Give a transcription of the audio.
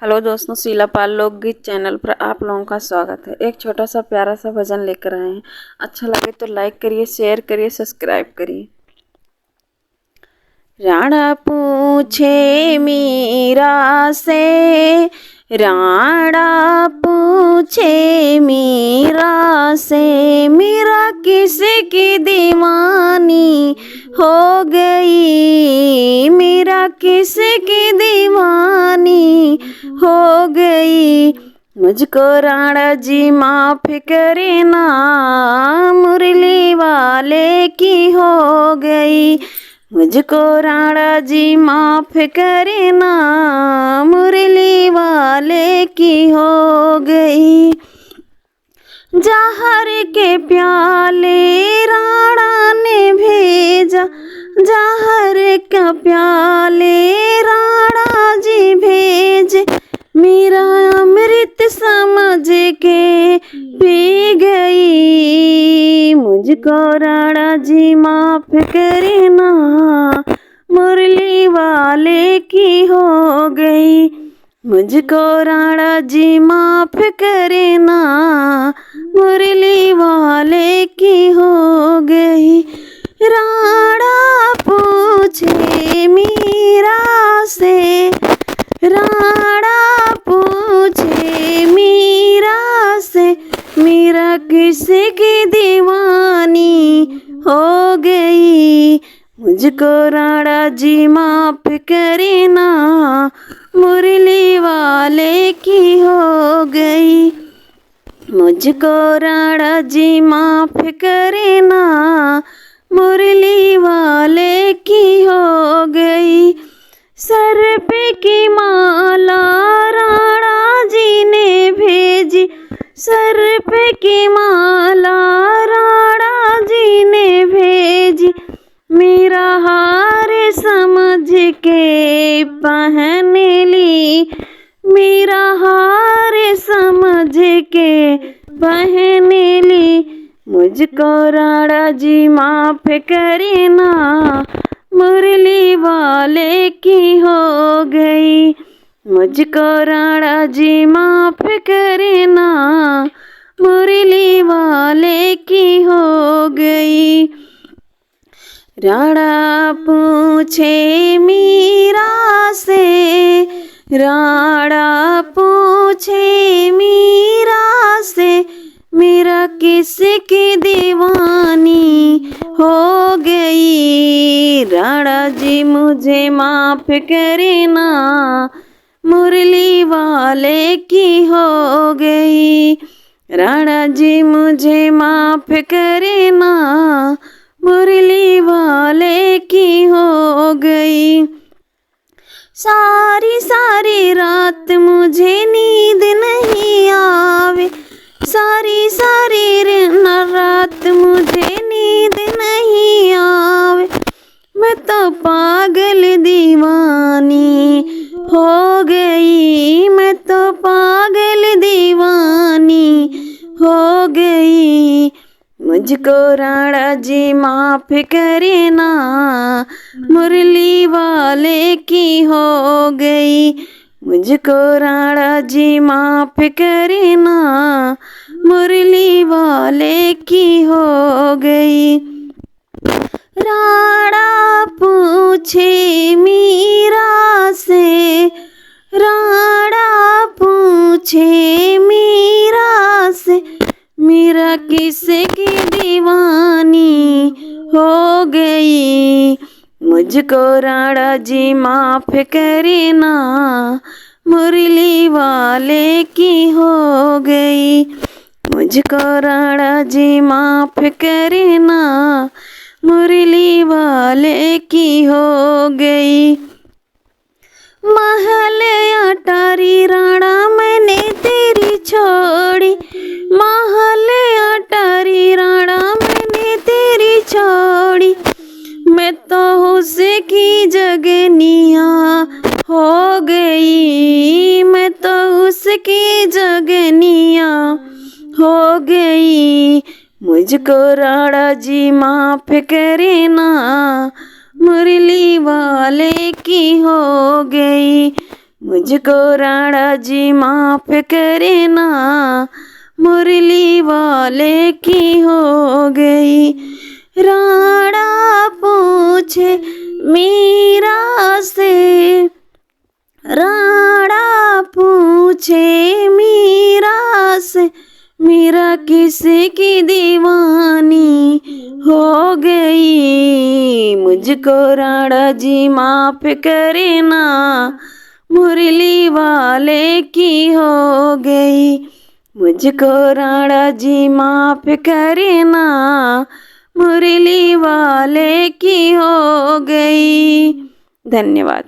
Hello दोस्तों, शीला पाल लोकगीत channel पर आप लोगों का स्वागत है। एक छोटा सा प्यारा सा भजन लेकर आए हैं। अच्छा लगे तो लाइक करिए, शेयर करिए, सब्सक्राइब करिए। राणा पूछे मीरा से, राणा पूछे मीरा से, मीरा किसकी दीवानी हो गई, मीरा किसकी दीवानी हो गई। मुझको राणा जी माफ करे ना, मुरली वाले की हो गई। मुझको राणा जी माफ करे ना, मुरली वाले की हो गई। जहर के प्याले राणा ने भेजा, जहर का प्याले राणा जी भेजे, मेरा अमृत समझ के पी गई। मुझको राणा जी माफ करे ना, मुरली वाले की हो गई। मुझको राणा जी माफ करे ना, मुरली वाले की हो गई। राणा पूछे मीरा से, राणा पूछे मीरा से, मीरा किसकी दीवानी हो गई। मुझको राणा जी माफ करे ना, मुरली वाले की हो गई। मुझको राणा जी माफ करे ना, मुरली वाले की हो गई। सर पे की माला राणा जी ने भेजी, सर पे की माला राणा जी ने भेजी, मेरा हार समझ के पहन ली, मेरा हार समझ के पहन ली। मुझको राणा जी माफ करे ना, मुरली वाले की हो गई। मुझको राणा जी माफ करे ना, मुरली वाले की हो गई। राणा पूछे मीरा से, राणा पूछे मीरा से, मेरा किसकी दीवानी हो गई। राणा जी मुझे माफ करे ना, मुरली वाले की हो गई। राणा जी मुझे माफ करे ना, मुरली वाले की हो गई। सारी सारी रात मुझे नींद नहीं आवे, सारी सारी रात मुझे नींद नहीं आवे। मैं तो पागल दीवानी हो गई, मैं तो पागल दीवानी हो गई। मुझको राणा जी माफ करे ना, मुरली वाले की हो गई। मुझको राणा जी माफ करे ना, मुरली वाले की हो गई। राणा पूछे मीरा से, राणा पूछे मीरा से, मीरा किसकी दीवानी हो गई। मुझको राणा जी माफ करे ना, मुरली वाले की हो गई। मुझको राणा जी माफ करे ना, मुरली वाले की हो गई। महल अटारी राणा मैंने तेरी छोड़ी, महल अटारी राणा मैंने तेरी छोड़ी। मैं तो उसकी जगनिया हो गई, मैं तो उसकी जगनिया हो गई। मुझको राणा जी माफ करे ना, मुरली वाले की हो गई। मुझको राणा जी माफ करे ना, मुरली वाले की हो गई। राणा पूछे मीरा से, राणा पूछे मीरा से, मीरा किसकी दीवानी हो गई। मुझको राणा जी माफ करे ना, मुरली वाले की हो गई। मुझको राणा जी माफ करे ना, मुरली वाले की हो गई। धन्यवाद।